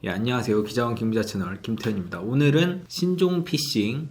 예, 안녕하세요. 기자원 김기자 채널 김태현입니다. 오늘은 신종 피싱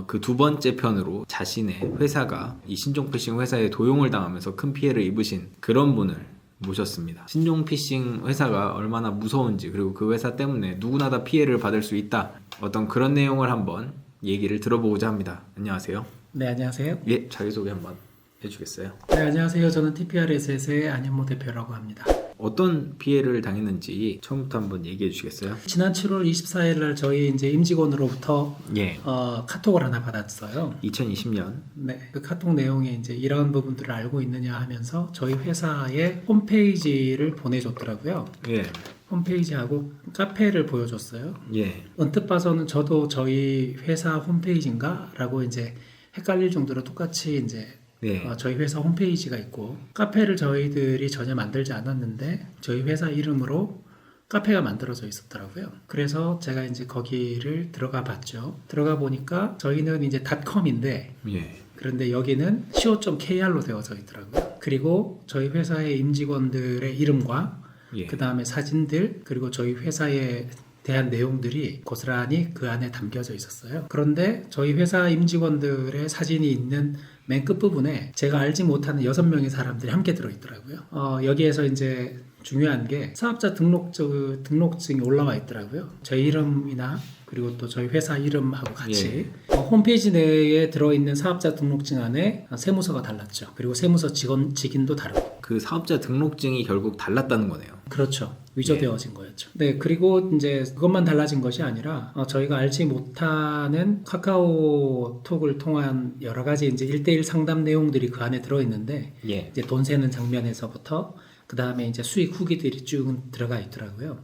그 두 번째 편으로 자신의 회사가 이 신종 피싱 회사에 도용을 당하면서 큰 피해를 입으신 그런 분을 모셨습니다. 신종 피싱 회사가 얼마나 무서운지, 그리고 그 회사 때문에 누구나 다 피해를 받을 수 있다, 어떤 그런 내용을 한번 얘기를 들어보고자 합니다. 안녕하세요. 네, 안녕하세요. 예, 자기소개 한번 해주겠어요? 네, 안녕하세요. 저는 TPRS의 안현모 대표라고 합니다. 어떤 피해를 당했는지 처음부터 한번 얘기해 주시겠어요? 지난 7월 24일 날 저희 이제 임직원으로부터 예. 카톡을 하나 받았어요. 2020년. 네, 그 카톡 내용에 이제 이런 부분들을 알고 있느냐 하면서 저희 회사의 홈페이지를 보내줬더라고요. 예. 홈페이지하고 카페를 보여줬어요. 예. 언뜻 봐서는 저도 저희 회사 홈페이지인가? 라고 이제 헷갈릴 정도로 똑같이 이제 네. 저희 회사 홈페이지가 있고, 카페를 저희들이 전혀 만들지 않았는데 저희 회사 이름으로 카페가 만들어져 있었더라고요. 그래서 제가 이제 거기를 들어가 봤죠. 들어가 보니까 저희는 이제 .com인데 예. 그런데 여기는 co.kr로 되어져 있더라고요. 그리고 저희 회사의 임직원들의 이름과 예. 그 다음에 사진들, 그리고 저희 회사에 대한 내용들이 고스란히 그 안에 담겨져 있었어요. 그런데 저희 회사 임직원들의 사진이 있는 맨 끝부분에 제가 알지 못하는 6명의 사람들이 함께 들어있더라고요. 여기에서 이제 중요한 게 사업자 등록증이 올라와 있더라고요. 저희 이름이나 그리고 또 저희 회사 이름하고 같이 홈페이지 내에 들어있는 사업자 등록증 안에 세무서가 달랐죠. 그리고 세무서 직인도 다르고. 그 사업자 등록증이 결국 달랐다는 거네요. 그렇죠. 위조되어진 거였죠. 네, 그리고 이제 그것만 달라진 것이 아니라 저희가 알지 못하는 카카오톡을 통한 여러 가지 이제 1대1 상담 내용들이 그 안에 들어있는데, 예. 이제 돈 세는 장면에서부터 그 다음에 이제 수익 후기들이 쭉 들어가 있더라고요.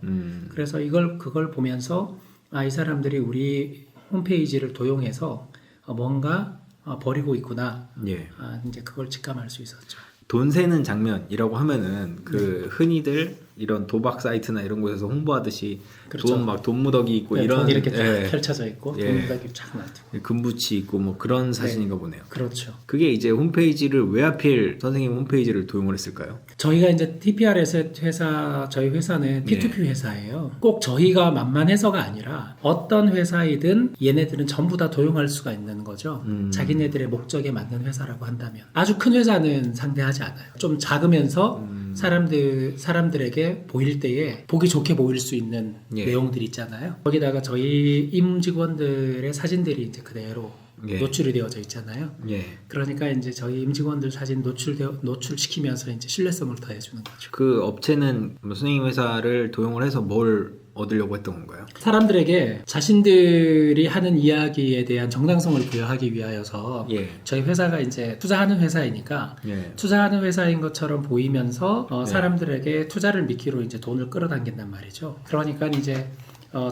그래서 그걸 보면서 이 사람들이 우리 홈페이지를 도용해서 뭔가 버리고 있구나. 예. 이제 그걸 직감할 수 있었죠. 돈 세는 장면이라고 하면은 그 흔히들 이런 도박 사이트나 이런 곳에서 홍보하듯이 그렇죠. 돈 무더기 있고 네, 이런 돈 이렇게 쫙 예. 펼쳐져 있고 예. 돈 무더기 쫙 놔두고. 금붙이 있고 뭐 그런 사진인가 보네요. 그렇죠. 그게 이제 홈페이지를 왜 하필 선생님 홈페이지를 도용을 했을까요? 저희가 이제 TPRS 회사, 저희 회사는 P2P 회사예요. 꼭 저희가 만만해서가 아니라 어떤 회사이든 얘네들은 전부 다 도용할 수가 있는 거죠. 자기네들의 목적에 맞는 회사라고 한다면. 아주 큰 회사는 상대하지 않아요. 좀 작으면서 사람들에게 보일 때에 보기 좋게 보일 수 있는 내용들이 있잖아요. 거기다가 저희 임직원들의 사진들이 이제 그대로 노출이 되어져 있잖아요. 예. 그러니까 이제 저희 임직원들 사진 노출시키면서 이제 신뢰성을 더해주는 거죠. 그 업체는 선생님 회사를 도용을 해서 뭘 얻으려고 했던 건가요? 사람들에게 자신들이 하는 이야기에 대한 정당성을 부여하기 위하여서 저희 회사가 이제 투자하는 회사이니까 투자하는 회사인 것처럼 보이면서 사람들에게 투자를 미끼로 이제 돈을 끌어당긴단 말이죠. 그러니까 이제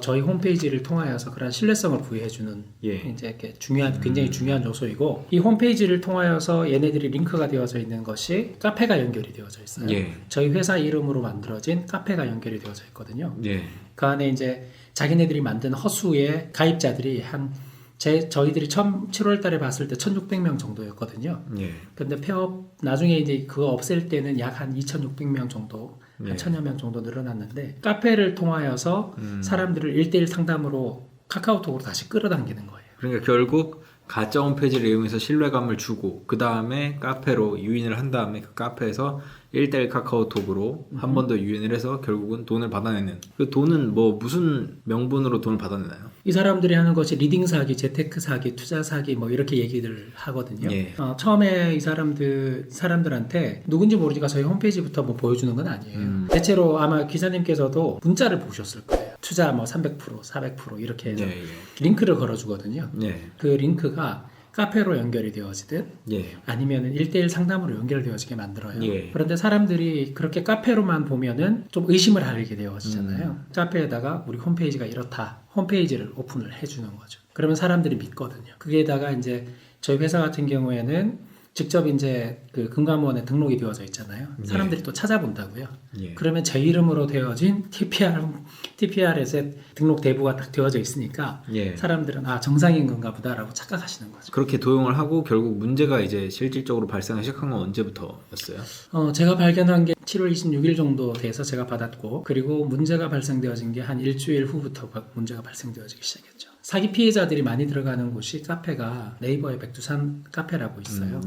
저희 홈페이지를 통하여서 그런 신뢰성을 부여해주는 이제 이렇게 굉장히 중요한 요소이고, 이 홈페이지를 통하여서 얘네들이 링크가 되어져 있는 것이 카페가 연결이 되어져 있어요. 저희 회사 이름으로 만들어진 카페가 연결이 되어져 있거든요. 그 안에 이제 자기네들이 만든 허수의 가입자들이 저희들이 처음 7월 달에 봤을 때 1,600명 정도였거든요. 근데 나중에 이제 그거 없앨 때는 약 한 2,600명 정도, 한 1,000여 명 정도 늘어났는데, 카페를 통하여서 사람들을 1대1 상담으로 카카오톡으로 다시 끌어당기는 거예요. 그러니까 결국 가짜 홈페이지를 이용해서 신뢰감을 주고, 그 다음에 카페로 유인을 한 다음에 그 카페에서 1대1 카카오톡으로 한 번 더 유인을 해서 결국은 돈을 받아내는. 그 돈은 무슨 명분으로 돈을 받아내나요? 이 사람들이 하는 것이 리딩 사기, 재테크 사기, 투자 사기 이렇게 얘기를 하거든요. 처음에 이 사람들한테 누군지 모르니까 저희 홈페이지부터 보여주는 건 아니에요. 대체로 아마 기자님께서도 문자를 보셨을 거예요. 투자 300%, 400% 이렇게 해서 링크를 걸어주거든요. 그 링크가 카페로 연결이 되어지든 아니면 1대1 상담으로 연결되어지게 만들어요. 그런데 사람들이 그렇게 카페로만 보면은 좀 의심을 하게 되어지잖아요. 카페에다가 우리 홈페이지가 이렇다, 홈페이지를 오픈을 해주는 거죠. 그러면 사람들이 믿거든요. 거기에다가 이제 저희 회사 같은 경우에는 직접 이제 그 금감원에 등록이 되어져 있잖아요. 사람들이 또 찾아본다고요. 그러면 제 이름으로 되어진 TPR TPR에서 등록 대부가 딱 되어져 있으니까 사람들은 정상인 건가 보다라고 착각하시는 거죠. 그렇게 도용을 하고 결국 문제가 이제 실질적으로 발생하기 시작한 건 언제부터였어요? 제가 발견한 게 7월 26일 정도 돼서 제가 받았고, 그리고 문제가 발생되어진 게 한 일주일 후부터 문제가 발생되어지기 시작했죠. 사기 피해자들이 많이 들어가는 곳이 카페가 네이버에 백두산 카페라고 있어요.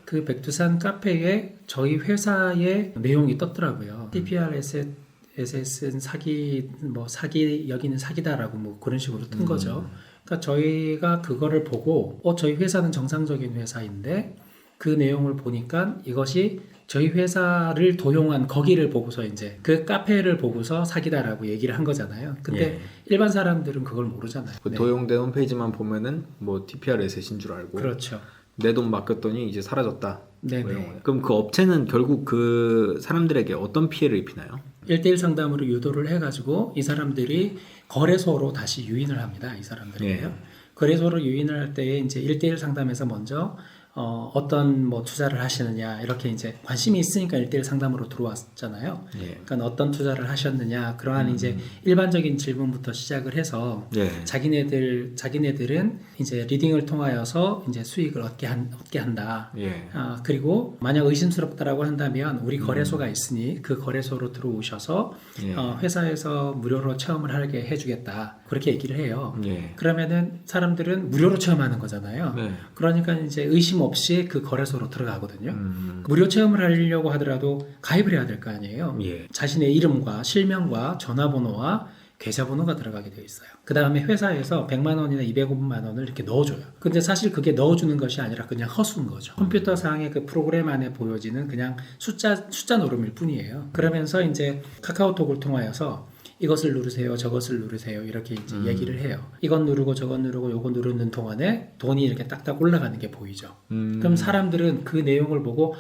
그 백두산 카페에 저희 회사의 내용이 떴더라고요. TPRSS는 사기 여기는 사기다라고 뭐 그런 식으로 뜬 거죠. 그러니까 저희가 그거를 보고 저희 회사는 정상적인 회사인데 그 내용을 보니까 이것이 저희 회사를 도용한 거기를 보고서 이제 그 카페를 보고서 사기다라고 얘기를 한 거잖아요. 근데 일반 사람들은 그걸 모르잖아요. 그 도용된 홈페이지만 보면은 뭐 TPR 에셋인 줄 알고. 그렇죠. 내 돈 맡겼더니 이제 사라졌다. 네네. 그럼 그 업체는 결국 그 사람들에게 어떤 피해를 입히나요? 1대1 상담으로 유도를 해가지고 이 사람들이 거래소로 다시 유인을 합니다. 이 사람들이요. 거래소로 유인을 할 때에 이제 1대1 상담에서 먼저 어떤 뭐 투자를 하시느냐 이렇게 이제 관심이 있으니까 1대1 상담으로 들어왔잖아요. 그러니까 어떤 투자를 하셨느냐 그러한 이제 일반적인 질문부터 시작을 해서 자기네들은 이제 리딩을 통하여서 이제 수익을 얻게 한다. 그리고 만약 의심스럽다라고 한다면 우리 거래소가 있으니 그 거래소로 들어오셔서 회사에서 무료로 체험을 하게 해주겠다. 그렇게 얘기를 해요. 그러면은 사람들은 무료로 체험하는 거잖아요. 그러니까 이제 의심 없이 그 거래소로 들어가거든요. 무료 체험을 하려고 하더라도 가입을 해야 될 거 아니에요. 자신의 이름과 실명과 전화번호와 계좌번호가 들어가게 되어 있어요. 그 다음에 회사에서 100만 원이나 200만 원을 이렇게 넣어줘요. 근데 사실 그게 넣어주는 것이 아니라 그냥 허수인 거죠. 컴퓨터상의 그 프로그램 안에 보여지는 그냥 숫자 노름일 뿐이에요. 그러면서 이제 카카오톡을 통하여서 이것을 누르세요, 저것을 누르세요 이렇게 이제 얘기를 해요. 이건 누르고 저건 누르고 요거 누르는 동안에 돈이 이렇게 딱딱 올라가는 게 보이죠. 그럼 사람들은 그 내용을 보고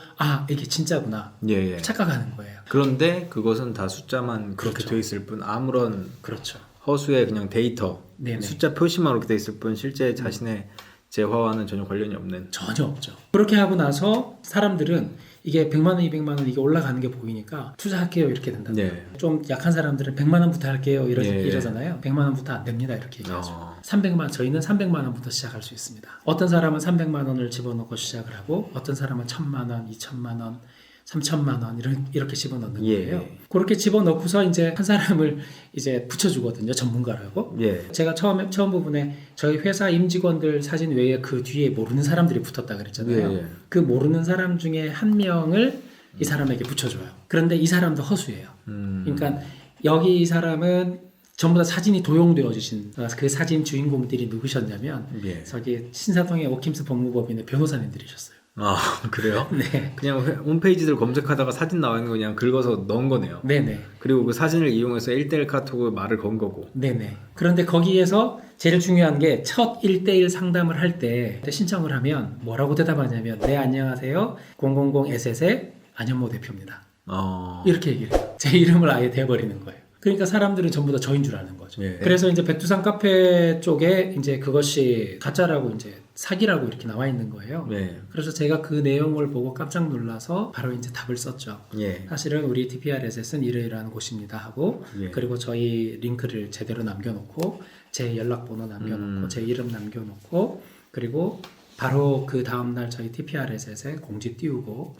이게 진짜구나 착각하는 거예요. 그런데 그것은 다 숫자만 그렇게 돼 있을 뿐 아무런 허수의 그냥 데이터 숫자 표시만 그렇게 돼 있을 뿐 실제 자신의 재화와는 전혀 관련이 없는. 전혀 없죠. 그렇게 하고 나서 사람들은 이게 100만 원, 200만 원 이게 올라가는 게 보이니까 투자할게요 이렇게 된다. 좀 약한 사람들은 100만 원부터 할게요 이러잖아요. 100만 원부터 안 됩니다 이렇게 얘기하죠. 저희는 300만 원부터 시작할 수 있습니다. 어떤 사람은 300만 원을 집어넣고 시작을 하고 어떤 사람은 1000만 원, 2000만 원, 3천만 원 이렇게 집어넣는 거예요. 그렇게 집어넣고서 이제 한 사람을 이제 붙여주거든요. 전문가라고. 제가 처음 부분에 저희 회사 임직원들 사진 외에 그 뒤에 모르는 사람들이 붙었다 그랬잖아요. 그 모르는 사람 중에 한 명을 이 사람에게 붙여줘요. 그런데 이 사람도 허수예요. 그러니까 여기 이 사람은 전부 다 사진이 도용되어지신 그 사진 주인공들이 누구셨냐면 저기 신사동의 오킴스 법무법인의 변호사님들이셨어요. 그래요? 네. 그냥 홈페이지들 검색하다가 사진 나와 있는 거 그냥 긁어서 넣은 거네요. 네네. 그리고 그 사진을 이용해서 1대1 카톡을 말을 건 거고. 네네. 그런데 거기에서 제일 중요한 게 첫 1대1 상담을 할 때 신청을 하면 뭐라고 대답하냐면 네 안녕하세요 000S의 안현모 대표입니다. 이렇게 얘기를 해요. 제 이름을 아예 대버리는 거예요. 그러니까 사람들은 전부 다 저인 줄 아는 거죠. 그래서 이제 백두산 카페 쪽에 이제 그것이 가짜라고 이제 사기라고 이렇게 나와 있는 거예요. 그래서 제가 그 내용을 보고 깜짝 놀라서 바로 이제 답을 썼죠. 사실은 우리 TPRS는 이러이러한 곳입니다 하고 그리고 저희 링크를 제대로 남겨놓고 제 연락번호 남겨놓고 제 이름 남겨놓고 그리고 바로 그 다음날 저희 TPRS에 공지 띄우고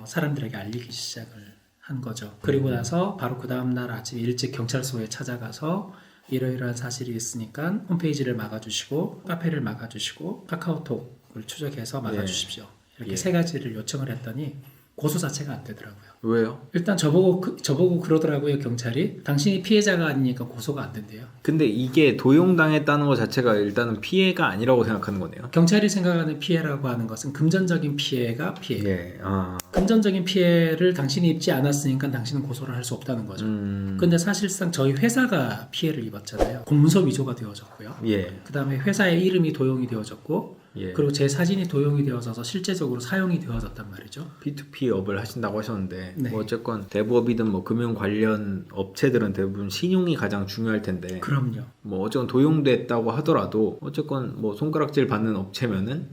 사람들에게 알리기 시작을 한 거죠. 그리고 나서 바로 그 다음날 아침 일찍 경찰서에 찾아가서 이러이러한 사실이 있으니까 홈페이지를 막아주시고 카페를 막아주시고 카카오톡을 추적해서 막아주십시오. 이렇게 세 가지를 요청을 했더니 고소 자체가 안 되더라고요. 왜요? 일단 저보고 그러더라고요. 경찰이 당신이 피해자가 아니니까 고소가 안 된대요. 근데 이게 도용당했다는 것 자체가 일단은 피해가 아니라고 생각하는 거네요. 경찰이 생각하는 피해라고 하는 것은 금전적인 피해가 피해예요. 금전적인 피해를 당신이 입지 않았으니까 당신은 고소를 할 수 없다는 거죠. 근데 사실상 저희 회사가 피해를 입었잖아요. 공문서 위조가 되어졌고요. 그 다음에 회사의 이름이 도용이 되어졌고 그리고 제 사진이 도용이 되어져서 실제적으로 사용이 되어졌단 말이죠. P2P 업을 하신다고 하셨는데 뭐 어쨌건 대부업이든 뭐 금융 관련 업체들은 대부분 신용이 가장 중요할 텐데 그럼요. 뭐 어쨌건 도용됐다고 하더라도 어쨌건 뭐 손가락질 받는 업체면은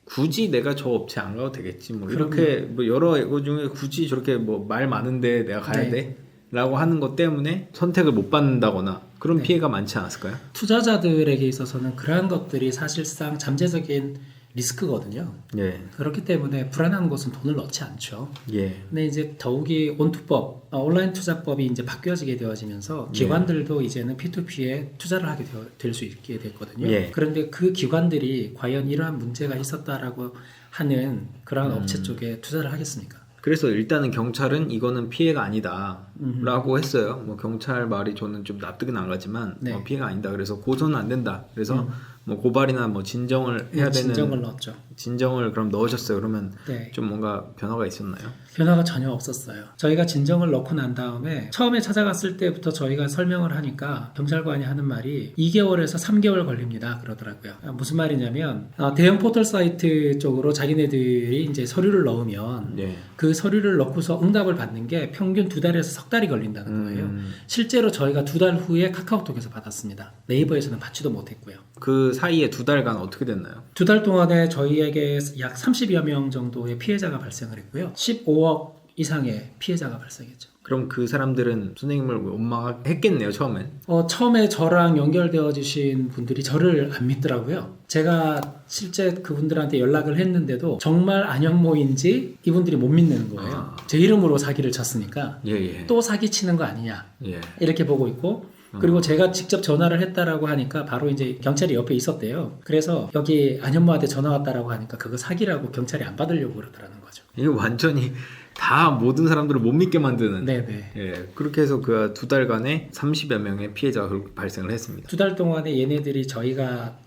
굳이 내가 저 업체 안 가도 되겠지 뭐 이렇게 뭐 여러 거 중에 굳이 저렇게 뭐 말 많은데 내가 가야 돼? 라고 하는 것 때문에 선택을 못 받는다거나 그런 네. 피해가 많지 않았을까요? 투자자들에게 있어서는 그러한 것들이 사실상 잠재적인 리스크거든요. 예. 그렇기 때문에 불안한 곳은 돈을 넣지 않죠. 예. 근데 이제 더욱이 온투법, 온라인 투자법이 이제 바뀌어지게 되어지면서 기관들도 이제는 P2P에 투자를 하게 될 수 있게 됐거든요. 예. 그런데 그 기관들이 과연 이러한 문제가 있었다라고 하는 그러한 업체 쪽에 투자를 하겠습니까? 그래서 일단은 경찰은 이거는 피해가 아니다 라고 했어요. 뭐 경찰 말이 저는 좀 납득은 안 가지만 네. 피해가 아니다. 그래서 고소는 안 된다. 그래서 뭐 고발이나 뭐 진정을 해야 되는 진정을 넣었죠. 진정을 그럼 넣으셨어요. 그러면 네. 좀 뭔가 변화가 있었나요? 변화가 전혀 없었어요. 저희가 진정을 넣고 난 다음에 처음에 찾아갔을 때부터 저희가 설명을 하니까 경찰관이 하는 말이 2개월에서 3개월 걸립니다. 그러더라고요. 무슨 말이냐면 대형 포털 사이트 쪽으로 자기네들이 이제 서류를 넣으면 예. 그 서류를 넣고서 응답을 받는 게 평균 2달에서 석 달이 걸린다는 거예요. 실제로 저희가 2달 후에 카카오톡에서 받았습니다. 네이버에서는 받지도 못했고요. 그 사이에 2달간 어떻게 됐나요? 2달 동안에 저희에게 약 30여 명 정도의 피해자가 발생을 했고요. 15억 이상의 피해자가 발생했죠. 그럼 그 사람들은 선생님을 원망했겠네요, 처음엔. 처음에 저랑 연결되어지신 분들이 저를 안 믿더라고요. 제가 실제 그분들한테 연락을 했는데도 정말 안현모인지 이분들이 못 믿는 거예요. 제 이름으로 사기를 쳤으니까 예. 또 사기치는 거 아니냐 예. 이렇게 보고 있고, 그리고 제가 직접 전화를 했다라고 하니까 바로 이제 경찰이 옆에 있었대요. 그래서 여기 안현모한테 전화 왔다라고 하니까 그거 사기라고 경찰이 안 받으려고 그러더라는 거죠. 이거 완전히 다 모든 사람들을 못 믿게 만드는. 네네. 예, 그렇게 해서 그 2달간에 30여 명의 피해자가 발생을 했습니다. 2달 동안에 얘네들이 저희가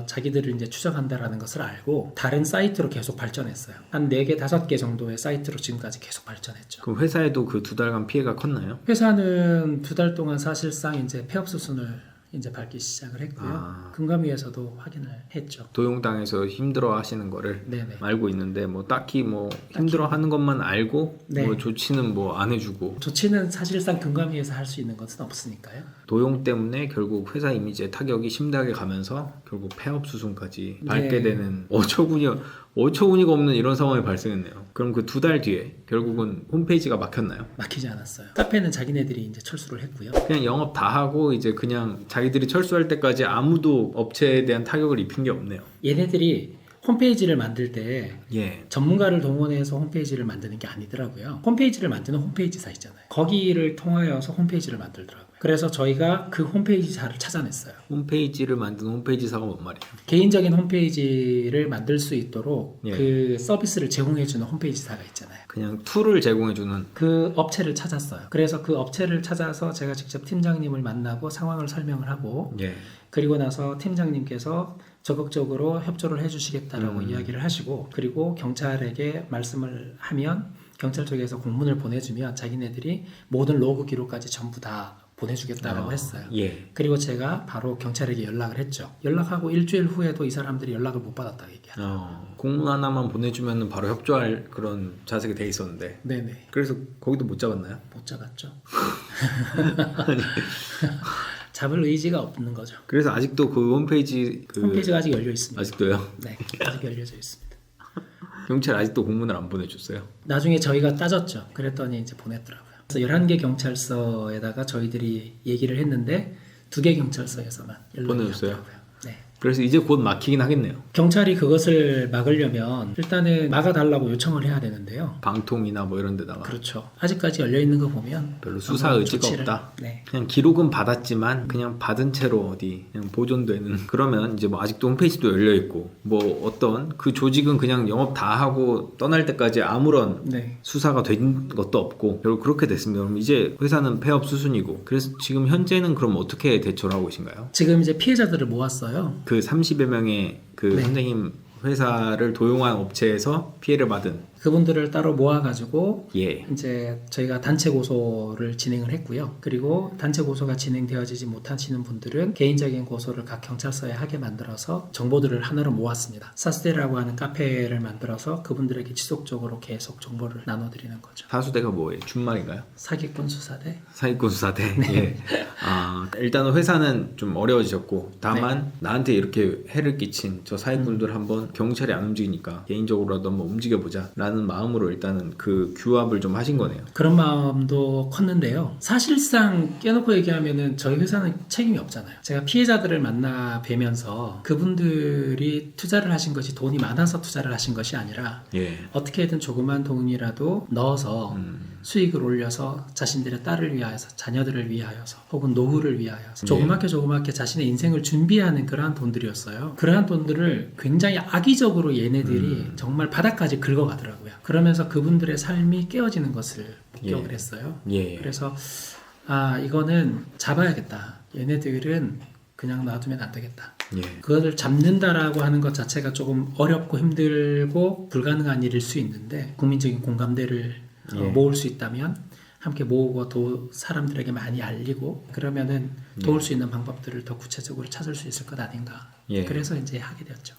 자기들을 이제 추적한다라는 것을 알고 다른 사이트로 계속 발전했어요. 한 4개, 5개 정도의 사이트로 지금까지 계속 발전했죠. 그럼 회사에도 그 2달간 피해가 컸나요? 회사는 2달 동안 사실상 이제 폐업 수순을 이제 밟기 시작을 했고요. 금감위에서도 확인을 했죠. 도용당해서 힘들어 하시는 거를 네네. 알고 있는데 뭐 딱히 뭐 힘들어 하는 것만 알고 네. 뭐 조치는 뭐 안 해주고 조치는 사실상 금감위에서 할 수 있는 것은 없으니까요. 도용 때문에 결국 회사 이미지에 타격이 심하게 가면서 결국 폐업 수순까지 밟게 되는 어처구니가 없는 이런 상황이 발생했네요. 그럼 그 2달 뒤에 결국은 홈페이지가 막혔나요? 막히지 않았어요. 카페는 자기네들이 이제 철수를 했고요. 그냥 영업 다 하고 이제 그냥 자기들이 철수할 때까지 아무도 업체에 대한 타격을 입힌 게 없네요. 얘네들이 홈페이지를 만들 때 예. 전문가를 동원해서 홈페이지를 만드는 게 아니더라고요. 홈페이지를 만드는 홈페이지사 있잖아요. 거기를 통하여서 홈페이지를 만들더라고요. 그래서 저희가 그 홈페이지사를 찾아냈어요. 홈페이지를 만드는 홈페이지사가 뭔 말이에요? 개인적인 홈페이지를 만들 수 있도록 예. 그 서비스를 제공해주는 홈페이지사가 있잖아요. 그냥 툴을 제공해주는. 그 업체를 찾았어요. 그래서 그 업체를 찾아서 제가 직접 팀장님을 만나고 상황을 설명을 하고 예. 그리고 나서 팀장님께서 적극적으로 협조를 해주시겠다라고 이야기를 하시고, 그리고 경찰에게 말씀을 하면 경찰 쪽에서 공문을 보내주면 자기네들이 모든 로그 기록까지 전부 다 보내주겠다라고 했어요. 예. 그리고 제가 바로 경찰에게 연락을 했죠. 연락하고 일주일 후에도 이 사람들이 연락을 못 받았다고 얘기하더라고요. 공문 하나만 보내주면 바로 협조할 그런 자세가 돼 있었는데. 네네. 그래서 거기도 못 잡았나요? 못 잡았죠. 잡을 의지가 없는 거죠. 그래서 아직도 그 홈페이지가 아직 열려 있습니다. 아직도요? 네, 아직 열려져 있습니다. 경찰 아직도 공문을 안 보내줬어요? 나중에 저희가 따졌죠. 그랬더니 이제 보냈더라고요. 그래서 11개 경찰서에다가 저희들이 얘기를 했는데 2개 경찰서에서만 연락이 보내줬어요? 왔더라고요. 네. 그래서 이제 곧 막히긴 하겠네요. 경찰이 그것을 막으려면 일단은 막아달라고 요청을 해야 되는데요. 방통이나 뭐 이런 데다가. 그렇죠. 아직까지 열려있는 거 보면 별로 수사 의지가 없다. 네. 그냥 기록은 받았지만 그냥 받은 채로 어디 그냥 보존되는. 그러면 이제 뭐 아직도 홈페이지도 열려 있고 뭐 어떤 그 조직은 그냥 영업 다 하고 떠날 때까지 아무런 네. 수사가 된 것도 없고 결국 그렇게 됐습니다. 그럼 이제 회사는 폐업 수순이고, 그래서 지금 현재는 그럼 어떻게 대처를 하고 계신가요? 지금 이제 피해자들을 모았어요. 그 30여 명의 그 네. 선생님 회사를 도용한 업체에서 피해를 받은. 그분들을 따로 모아가지고 예. 이제 저희가 단체 고소를 진행을 했고요. 그리고 단체 고소가 진행되어지지 못하시는 분들은 개인적인 고소를 각 경찰서에 하게 만들어서 정보들을 하나로 모았습니다. 사스데라고 하는 카페를 만들어서 그분들에게 지속적으로 계속 정보를 나눠드리는 거죠. 사수대가 뭐예요? 준말인가요? 사기꾼 수사대. 사기꾼 수사대. 예. 일단은 회사는 좀 어려워지셨고, 다만 나한테 이렇게 해를 끼친 저 사기꾼들 한번 경찰이 안 움직이니까 개인적으로라도 한번 움직여보자 라는 해야겠다라는 마음으로 일단은 그 규합을 좀 하신 거네요. 그런 마음도 컸는데요. 사실상 깨놓고 얘기하면은 저희 회사는 책임이 없잖아요. 제가 피해자들을 만나 뵈면서 그분들이 투자를 하신 것이 돈이 많아서 투자를 하신 것이 아니라 예. 어떻게든 조그만 돈이라도 넣어서 수익을 올려서 자신들의 딸을 위하여서, 자녀들을 위하여서, 혹은 노후를 위하여서 조그맣게 자신의 인생을 준비하는 그러한 돈들이었어요. 그러한 돈들을 굉장히 악의적으로 얘네들이 정말 바닥까지 긁어가더라고요. 그러면서 그분들의 삶이 깨어지는 것을 목격을 했어요. 그래서 이거는 잡아야겠다. 얘네들은 그냥 놔두면 안 되겠다. 그것을 잡는다라고 하는 것 자체가 조금 어렵고 힘들고 불가능한 일일 수 있는데, 국민적인 공감대를 모을 수 있다면 함께 모으고 사람들에게 많이 알리고 그러면은 도울 수 있는 방법들을 더 구체적으로 찾을 수 있을 것 아닌가. 그래서 이제 하게 되었죠.